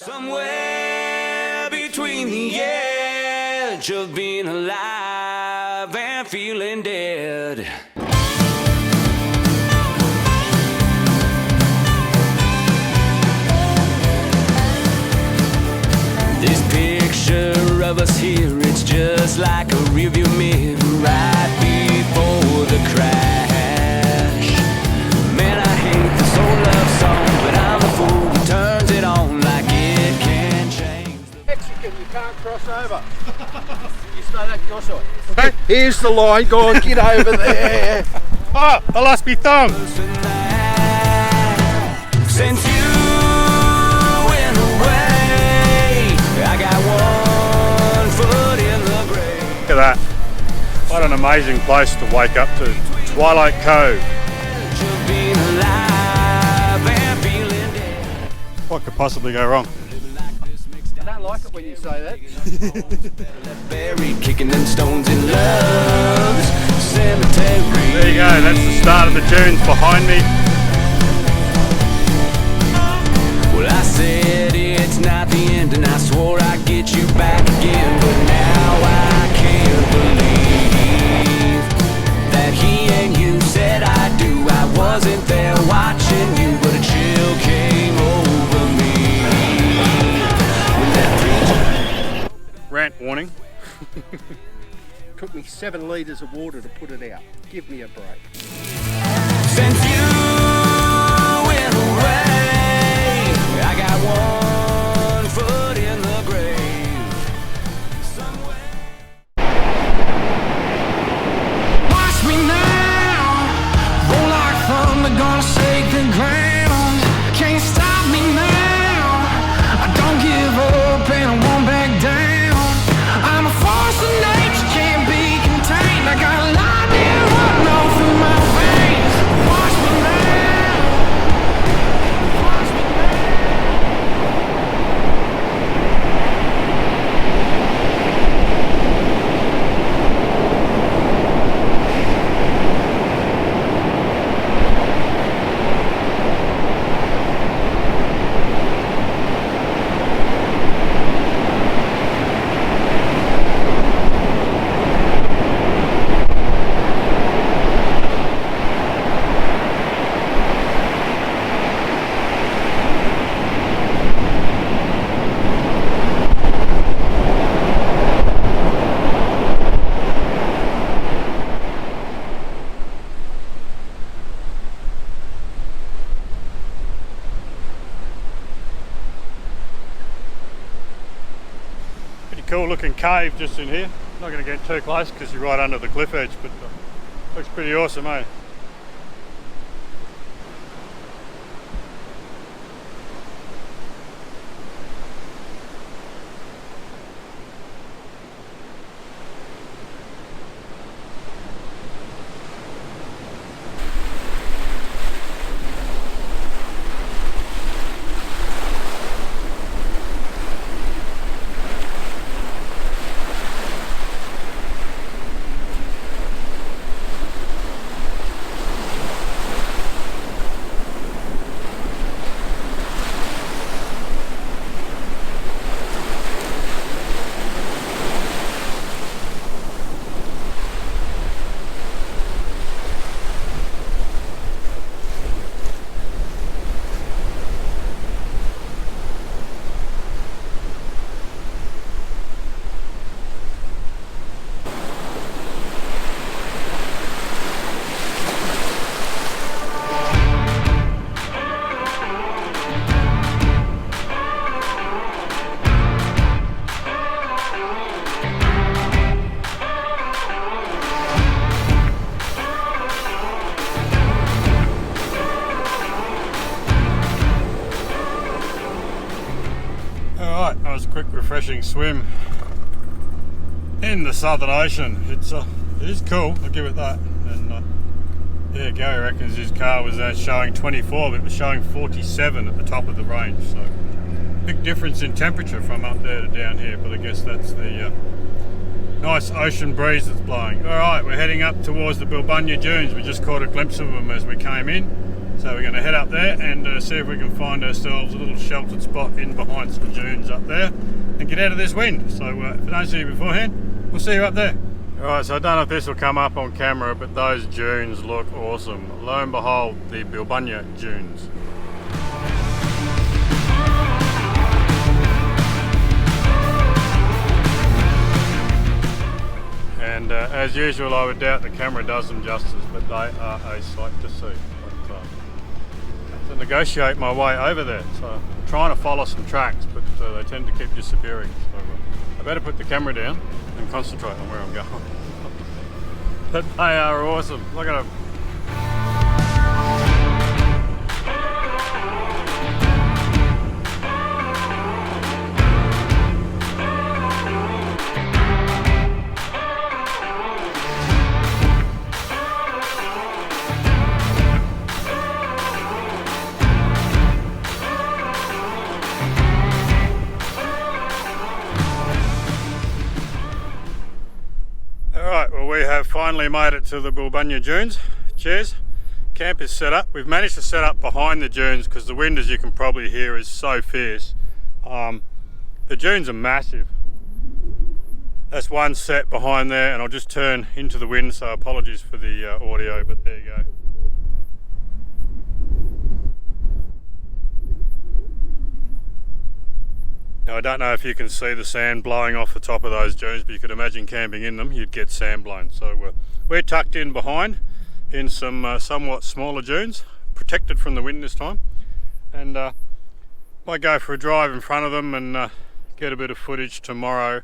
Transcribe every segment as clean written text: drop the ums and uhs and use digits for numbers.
Somewhere between the edge of being alive and feeling dead. This picture of us here, it's just like a rearview mirror right before the crash. Man, I hate this old love song, but I'm the fool who turns it on like it can change. Mexican, you can't cross over. You stay that your side. Okay. Here's the line, go on, get over there. Oh, I lost my thumb. Since you went away, I got one foot in the grave. Look at that. What an amazing place to wake up to. Twilight Cove. What could possibly go wrong? I don't like it when you say that. Buried, kicking them stones in love's cemetery. There you go, that's the start of the dunes behind me. Well, I said it's not the end, and I swore I'd get you back again, but now I can't believe that he and you said I do. I wasn't there watching you, but a chill came over me. When that Rant warning. Took me 7 litres of water to put it out. Give me a break. since you went away, I got one foot in the grave. Somewhere. Watch me now, roll like thunder, gonna shake the ground. Can't stop me now. I don't give up and I won't back down. I'm a force of nature, can't be contained. I got lightning running all through my veins. Watch me now. Watch me now. Pretty cool looking cave just in here. Not going to get too close because you're right under the cliff edge, but looks pretty awesome, eh? Alright, that was a quick refreshing swim in the Southern Ocean. It is cool, I'll give it that. And yeah, Gary reckons his car was showing 24, but it was showing 47 at the top of the range. So big difference in temperature from up there to down here, but I guess that's the nice ocean breeze that's blowing. Alright, we're heading up towards the Bilbunya dunes. We just caught a glimpse of them as we came in. So we're going to head up there and see if we can find ourselves a little sheltered spot in behind some dunes up there and get out of this wind. So if I don't see you beforehand, we'll see you up there. Alright, so I don't know if this will come up on camera, but those dunes look awesome. Lo and behold, the Bilbunya dunes. And as usual, I would doubt the camera does them justice, but they are a sight to see. But, I have to negotiate my way over there. So I'm trying to follow some tracks, but they tend to keep disappearing. So I better put the camera down and concentrate on where I'm going. But they are awesome. Look at them. Alright, well we have finally made it to the Bilbunya dunes. Cheers. Camp is set up. We've managed to set up behind the dunes because the wind, as you can probably hear, is so fierce. The dunes are massive. That's one set behind there, and I'll just turn into the wind, so apologies for the audio, but there you go. Now, I don't know if you can see the sand blowing off the top of those dunes, but you could imagine camping in them, you'd get sand blown. So we're tucked in behind in some somewhat smaller dunes, protected from the wind this time. And might go for a drive in front of them and get a bit of footage tomorrow.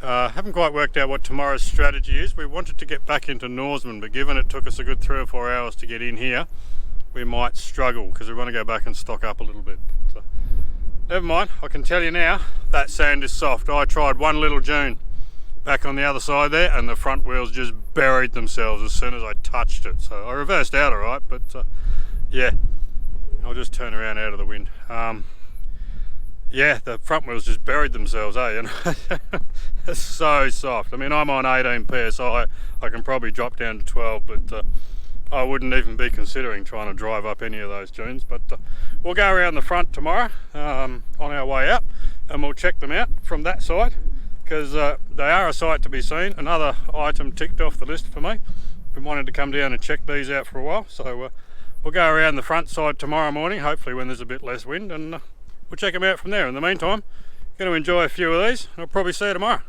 Haven't quite worked out what tomorrow's strategy is. We wanted to get back into Norseman, but given it took us a good 3 or 4 hours to get in here, we might struggle because we want to go back and stock up a little bit. But, never mind, I can tell you now, that sand is soft. I tried one little dune back on the other side there and the front wheels just buried themselves as soon as I touched it. So I reversed out alright, but yeah, I'll just turn around out of the wind. Yeah, the front wheels just buried themselves, you know. It's so soft. I mean, I'm on 18 PSI, I can probably drop down to 12, but I wouldn't even be considering trying to drive up any of those dunes. But we'll go around the front tomorrow on our way up, and we'll check them out from that side, because they are a sight to be seen. Another item ticked off the list for me. Been wanting to come down and check these out for a while, so we'll go around the front side tomorrow morning, hopefully when there's a bit less wind, and we'll check them out from there. In the meantime, going to enjoy a few of these, and I'll probably see you tomorrow.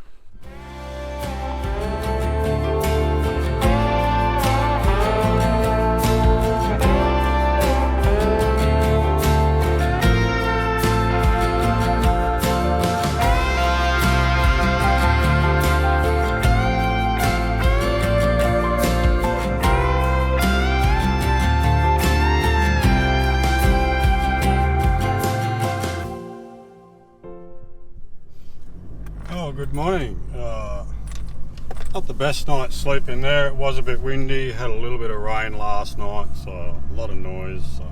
Good morning. Not the best night's sleep in there. It was a bit windy, had a little bit of rain last night, so a lot of noise. So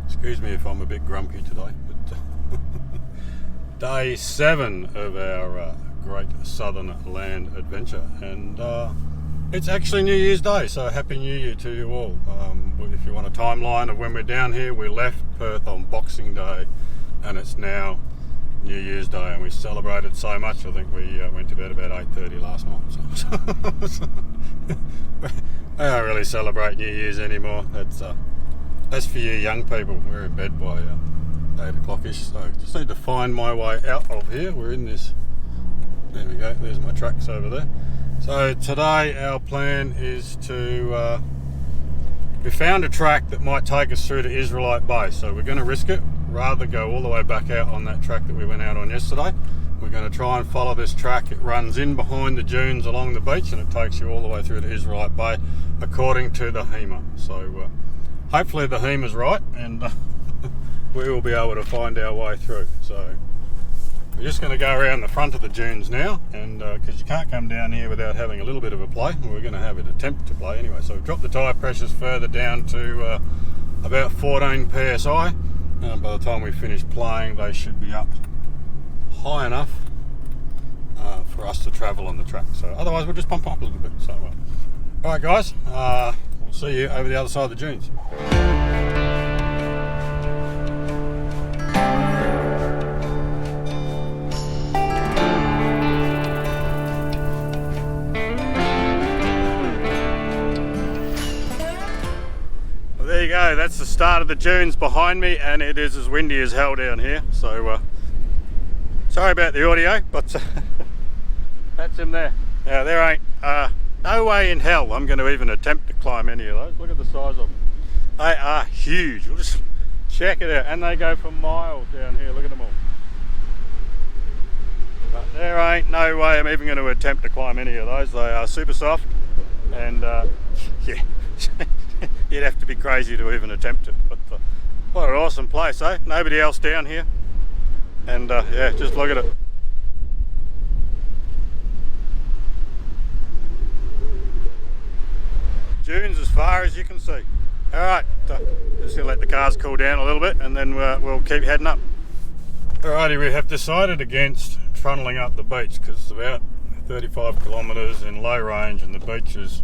excuse me if I'm a bit grumpy today. But day 7 of our great southern land adventure, and it's actually New Year's Day, so Happy New Year to you all. If you want a timeline of when we're down here, we left Perth on Boxing Day, and it's now New Year's Day, and we celebrated so much. I think we went to bed about 8:30 last night. So I don't really celebrate New Year's anymore. That's for you young people. We're in bed by 8 o'clock-ish, so just need to find my way out of here. We're in this. There we go. There's my tracks over there. So today our plan is to. We found a track that might take us through to Israelite Bay, so we're going to risk it rather go all the way back out on that track that we went out on yesterday. We're going to try and follow this track. It runs in behind the dunes along the beach, and it takes you all the way through to Israelite Bay according to the HEMA. So hopefully the HEMA's right, and we will be able to find our way through. So we're just going to go around the front of the dunes now, and because you can't come down here without having a little bit of a play, we're going to have an attempt to play anyway. So we've dropped the tyre pressures further down to about 14 PSI, and by the time we finish playing they should be up high enough for us to travel on the track. So otherwise we'll just pump up a little bit. So alright guys, we'll see you over the other side of the dunes. Okay, that's the start of the dunes behind me, and it is as windy as hell down here, so sorry about the audio, but that's him there. Now there ain't no way in hell I'm going to even attempt to climb any of those. Look at the size of them. They are huge. We'll just check it out, and they go for miles down here. Look at them all. But there ain't no way I'm even going to attempt to climb any of those. They are super soft, and yeah, you'd have to be crazy to even attempt it. But what an awesome place, eh? Nobody else down here, and yeah, just look at it. Dunes as far as you can see. Alright, just going to let the cars cool down a little bit, and then we'll keep heading up. Alrighty, we have decided against trundling up the beach because it's about 35 kilometres in low range, and the beach is,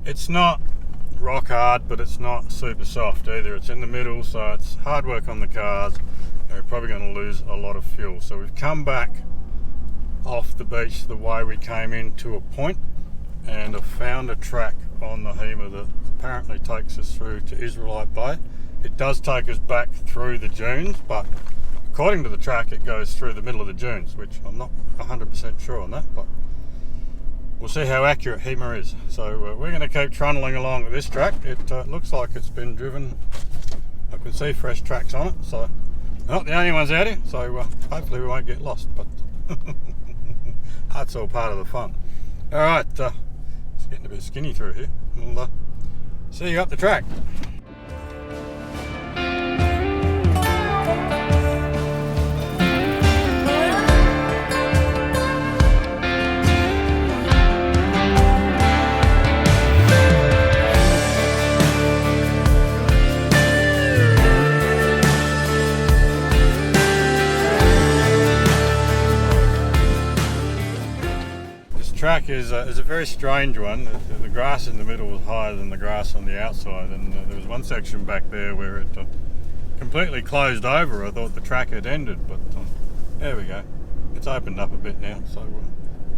it's not rock hard, but it's not super soft either. It's in the middle, so it's hard work on the cars, and we're probably going to lose a lot of fuel. So we've come back off the beach the way we came in to a point, and have found a track on the Hema that apparently takes us through to Israelite Bay. It does take us back through the dunes, but according to the track it goes through the middle of the dunes, which I'm not 100% sure on that, but we'll see how accurate Hema is. So we're going to keep trundling along this track. It looks like it's been driven. I can see fresh tracks on it, so not the only ones out here, so hopefully we won't get lost, but that's all part of the fun. Alright, it's getting a bit skinny through here. We'll see you up the track. Track is a very strange one. The grass in the middle was higher than the grass on the outside, and there was one section back there where it completely closed over. I thought the track had ended, but there we go. It's opened up a bit now. So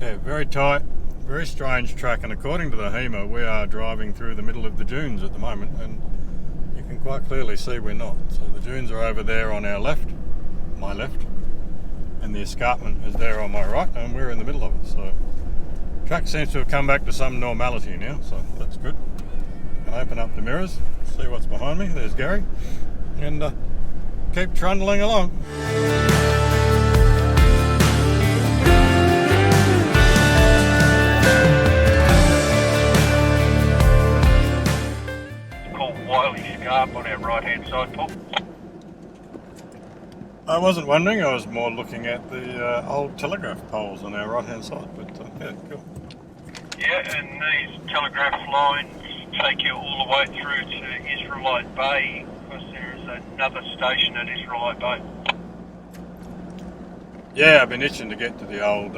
yeah, very tight, very strange track, and according to the Hema we are driving through the middle of the dunes at the moment, and you can quite clearly see we're not. So the dunes are over there on our left, my left, and the escarpment is there on my right, and we're in the middle of it. So track seems to have come back to some normality now, so that's good. Can open up the mirrors, see what's behind me. There's Gary, and keep trundling along. It's called Wiley Scarp on our right hand side, Paul. I wasn't wondering, I was more looking at the old telegraph poles on our right hand side, but yeah, cool. Yeah, and these telegraph lines take you all the way through to Israelite Bay, because there is another station at Israelite Bay. Yeah, I've been itching to get to the old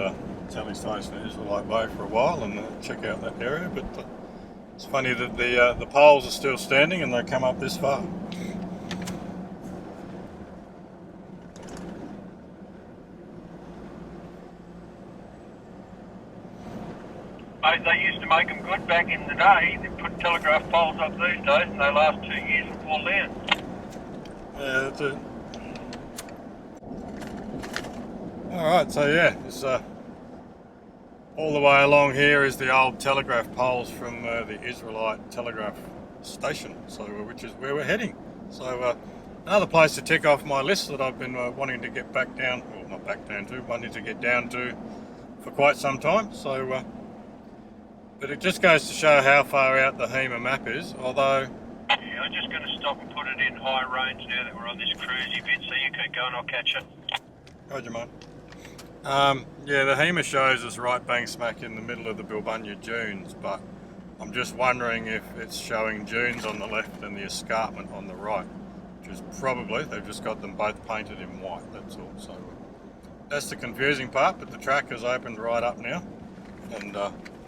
tele station at Israelite Bay for a while and check out that area, but it's funny that the poles are still standing and they come up this far. They used to make them good back in the day. They put telegraph poles up these days, and they last 2 years and fall down. Yeah, that's it. Alright, so yeah, it's, all the way along here is the old telegraph poles from the Israelite Telegraph station, so which is where we're heading. So another place to tick off my list that I've been wanting to get back down, well not back down to, wanting to get down to for quite some time. So but it just goes to show how far out the Hema map is, although... Yeah, I'm just going to stop and put it in high range now that we're on this cruisy bit, so you keep going, I'll catch it. Roger, mate. Yeah, the Hema shows us right bang smack in the middle of the Bilbunya dunes, but I'm just wondering if it's showing dunes on the left and the escarpment on the right, which is probably, they've just got them both painted in white, that's all. So that's the confusing part, but the track has opened right up now, and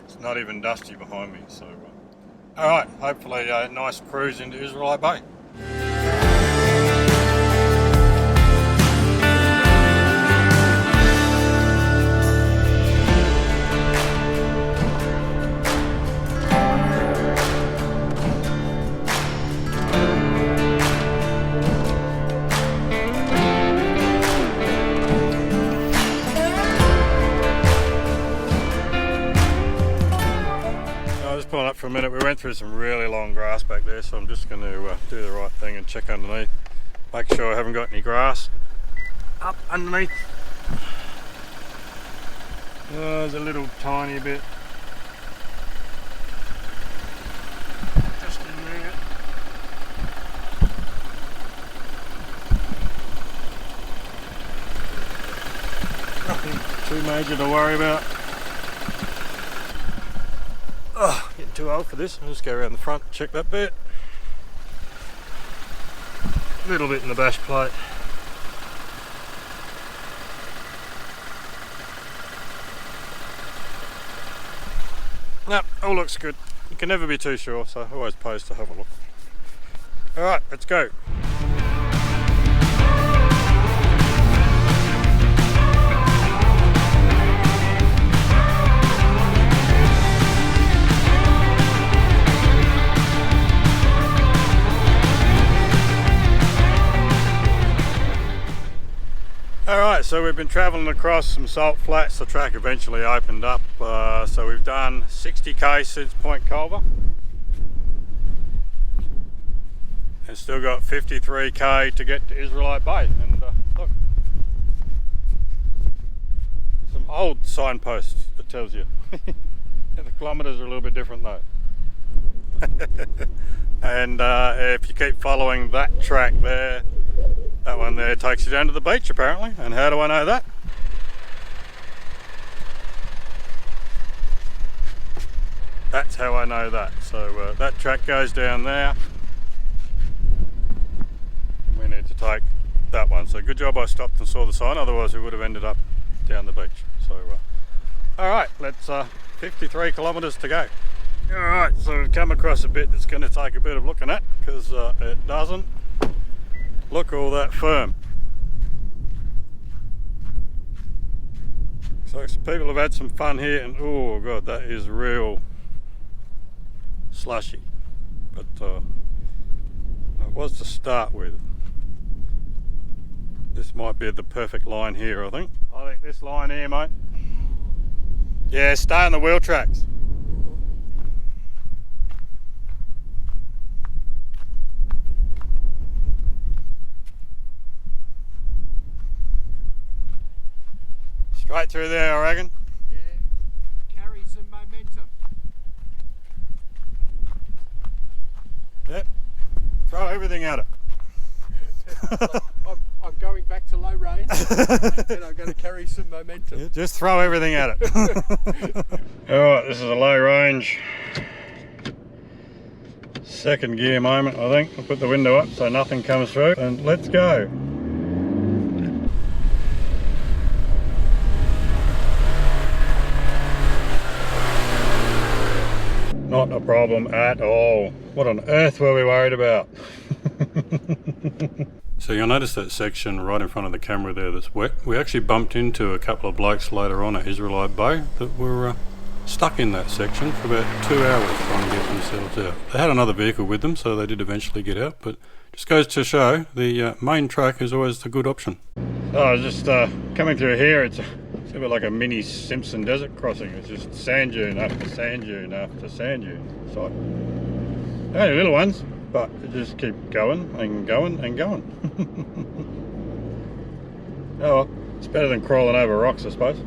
it's not even dusty behind me, so alright, hopefully a nice cruise into Israelite Bay. for a minute. We went through some really long grass back there, so I'm just going to do the right thing and check underneath. Make sure I haven't got any grass up underneath. Oh, there's a little tiny bit just in there. Nothing too major to worry about. Oh, getting too old for this. I'll just go around the front, check that bit. A little bit in the bash plate. No, all looks good. You can never be too sure, so I always pose to have a look. Alright, let's go. Alright, so we've been travelling across some salt flats. The track eventually opened up, so we've done 60k since Point Culver and still got 53k to get to Israelite Bay. And look, some old signposts, it tells you. The kilometres are a little bit different though. And if you keep following that track there, that one there takes you down to the beach apparently. And how do I know that? That's how I know that. So that track goes down there. We need to take that one. So good job I stopped and saw the sign, otherwise we would have ended up down the beach. So alright, let's 53 kilometres to go. Alright, so we've come across a bit that's going to take a bit of looking at, because it doesn't look all that firm. So some people have had some fun here, and oh god, that is real slushy. But it was to start with. This might be the perfect line here, I think. I think this line here, mate. Yeah, stay on the wheel tracks. Straight through there, I reckon. Yeah, carry some momentum. Yep. Throw everything at it. I'm going back to low range and I'm going to carry some momentum. Yeah, just throw everything at it. Alright, this is a low range second gear moment, I think. I'll put the window up so nothing comes through, and let's go. Not a problem at all. What on earth were we worried about? So you'll notice that section right in front of the camera there that's wet. We actually bumped into a couple of blokes later on at Israelite Bay that were stuck in that section for about 2 hours trying to get themselves out. They had another vehicle with them, so they did eventually get out, but just goes to show the main track is always the good option. Oh, I was just coming through here. It's a bit like a mini Simpson desert crossing. It's just sand dune after sand dune after sand dune. It's like only little ones, but it just keep going and going and going. Oh well, it's better than crawling over rocks, I suppose.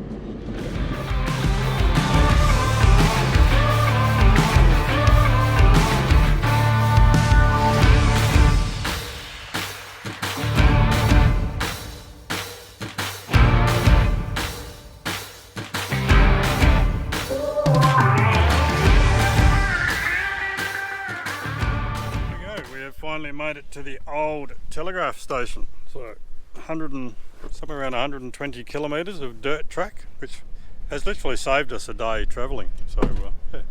Finally made it to the old Telegraph station. So somewhere around 120 kilometres of dirt track, which has literally saved us a day travelling. So yeah,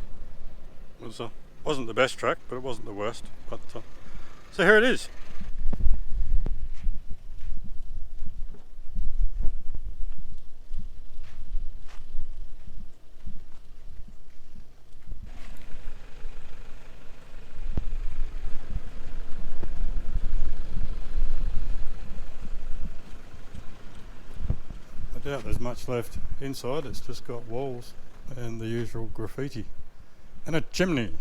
it wasn't the best track, but it wasn't the worst. But so here it is. I doubt there's much left inside. It's just got walls and the usual graffiti and a chimney.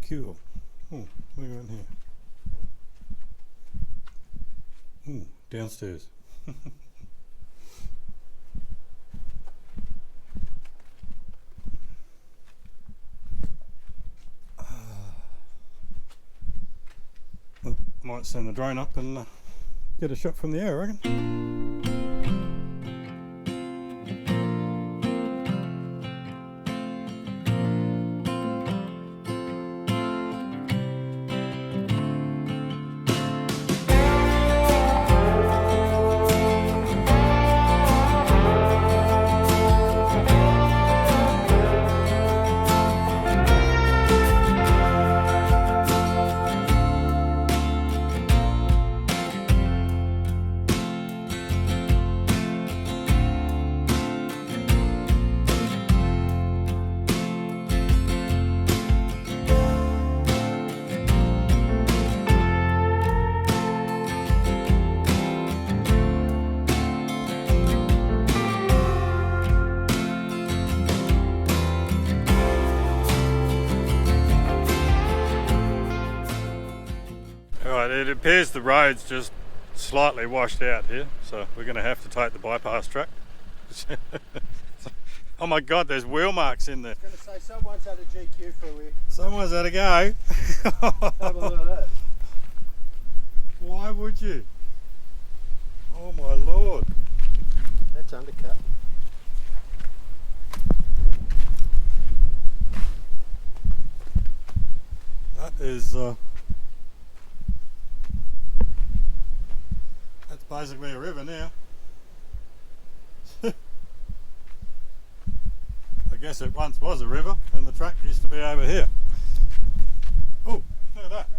Cool. Oh, what do we got in here? Ooh, downstairs. Well, might send the drone up and get a shot from the air, I reckon. It appears the road's just slightly washed out here, so we're going to have to take the bypass track. Oh my god, there's wheel marks in there. I was going to say, someone's had a GQ through here. Someone's had a go. Have a look at that. Why would you? Oh my lord. That's undercut. That is that's basically a river now. I guess it once was a river and the track used to be over here. Oh, look at that.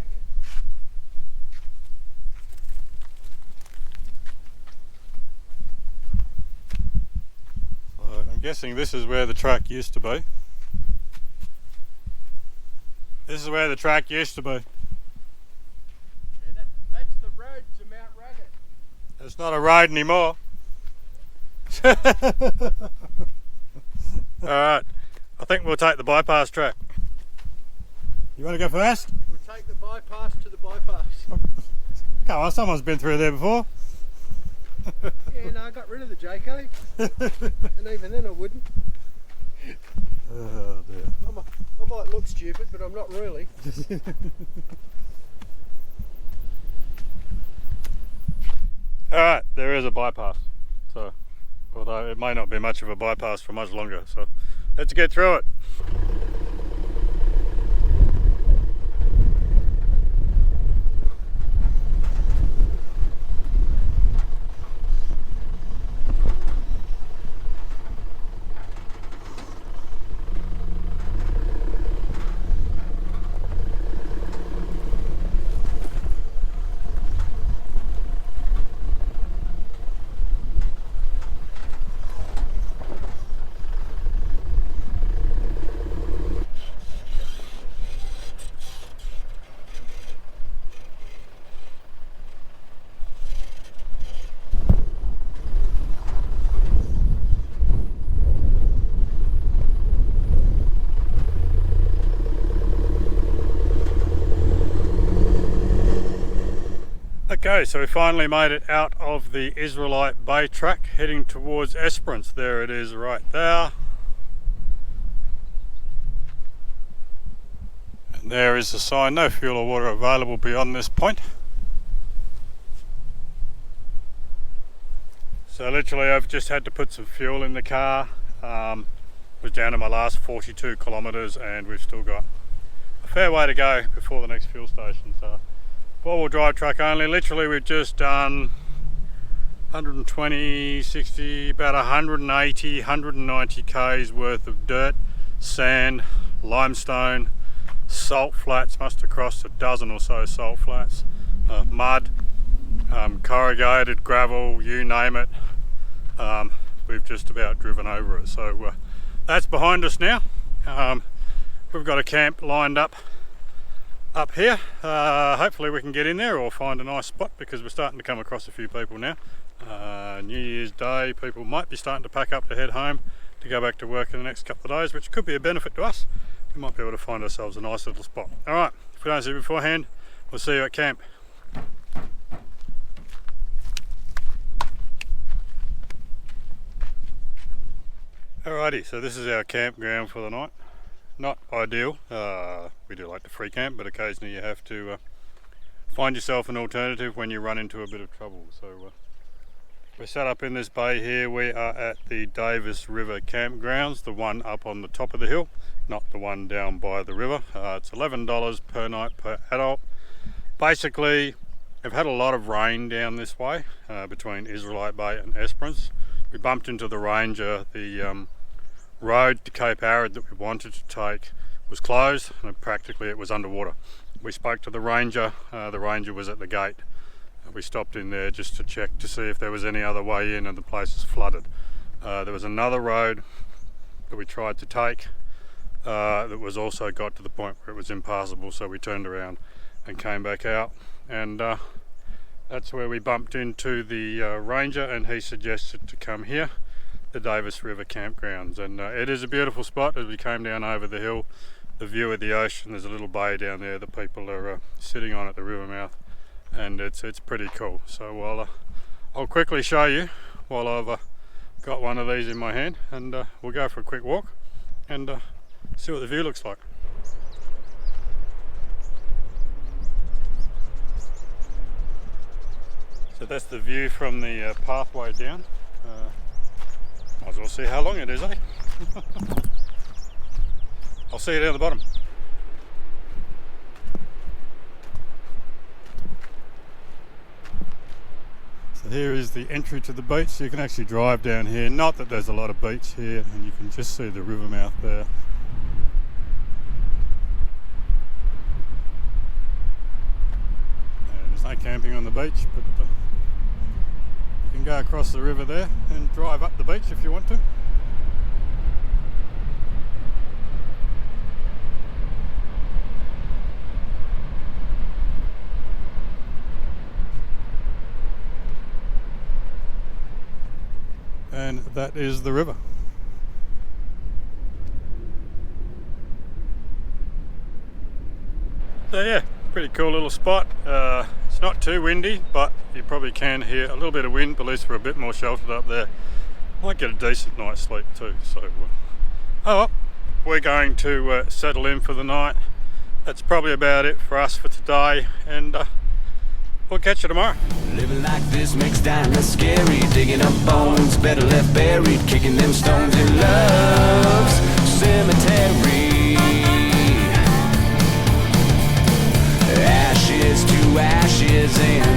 So I'm guessing this is where the track used to be. This is where the track used to be. Yeah, that's the road to Mount Raggett. It's not a road anymore. Alright, I think we'll take the bypass track. You want to go first? We'll take the bypass to the bypass. Come on, someone's been through there before. Yeah, no, I got rid of the JK. And even then I wouldn't. Oh dear. I might look stupid, but I'm not really. Alright, there is a bypass. So, although it may not be much of a bypass for much longer. So, let's get through it. Okay, so we finally made it out of the Israelite Bay track, heading towards Esperance. There it is right there. And there is the sign, no fuel or water available beyond this point. So literally I've just had to put some fuel in the car. Was down to my last 42 kilometres and we've still got a fair way to go before the next fuel station. So four-wheel drive truck only. Literally we've just done 120, 60, about 180, 190 k's worth of dirt, sand, limestone, salt flats, must have crossed a dozen or so salt flats, mud, corrugated, gravel, you name it. We've just about driven over it. So that's behind us now. We've got a camp lined up here. Hopefully we can get in there or find a nice spot because we're starting to come across a few people now. New Year's Day, people might be starting to pack up to head home to go back to work in the next couple of days, which could be a benefit to us we might be able to find ourselves a nice little spot. Alright, if we don't see you beforehand, we'll see you at camp. Alrighty, so this is our campground for the night. Not ideal, we do like to free camp, but occasionally you have to find yourself an alternative when you run into a bit of trouble. So we're set up in this bay here. We are at the Davis River Campgrounds, the one up on the top of the hill, not the one down by the river. It's $11 per night per adult. Basically, we've had a lot of rain down this way between Israelite Bay and Esperance. We bumped into the ranger. The road to Cape Arid that we wanted to take was closed, and practically it was underwater. We spoke to the ranger was at the gate. We stopped in there just to check to see if there was any other way in, and the place was flooded. There was another road that we tried to take that was also got to the point where it was impassable, so we turned around and came back out, and that's where we bumped into the ranger, and he suggested to come here, the Davis River Campgrounds. And it is a beautiful spot. As we came down over the hill, the view of the ocean, there's a little bay down there that people are sitting on at the river mouth, and it's pretty cool. So I'll quickly show you while I've got one of these in my hand, and we'll go for a quick walk and see what the view looks like. So that's the view from the pathway down. Might as well see how long it is, eh? I'll see you down the bottom. So here is the entry to the beach. So you can actually drive down here. Not that there's a lot of beach here, and you can just see the river mouth there. And there's no camping on the beach, but you can go across the river there and drive up the beach if you want to. And that is the river. So yeah, pretty cool little spot. It's not too windy, but you probably can hear a little bit of wind, but at least we're a bit more sheltered up there. Might get a decent night's sleep too. So oh well, we're going to settle in for the night. That's probably about it for us for today, and we'll catch you tomorrow. Living like this makes dying less scary. Digging up bones, better left buried. Kicking them stones in love's cemetery. Ashes to ashes and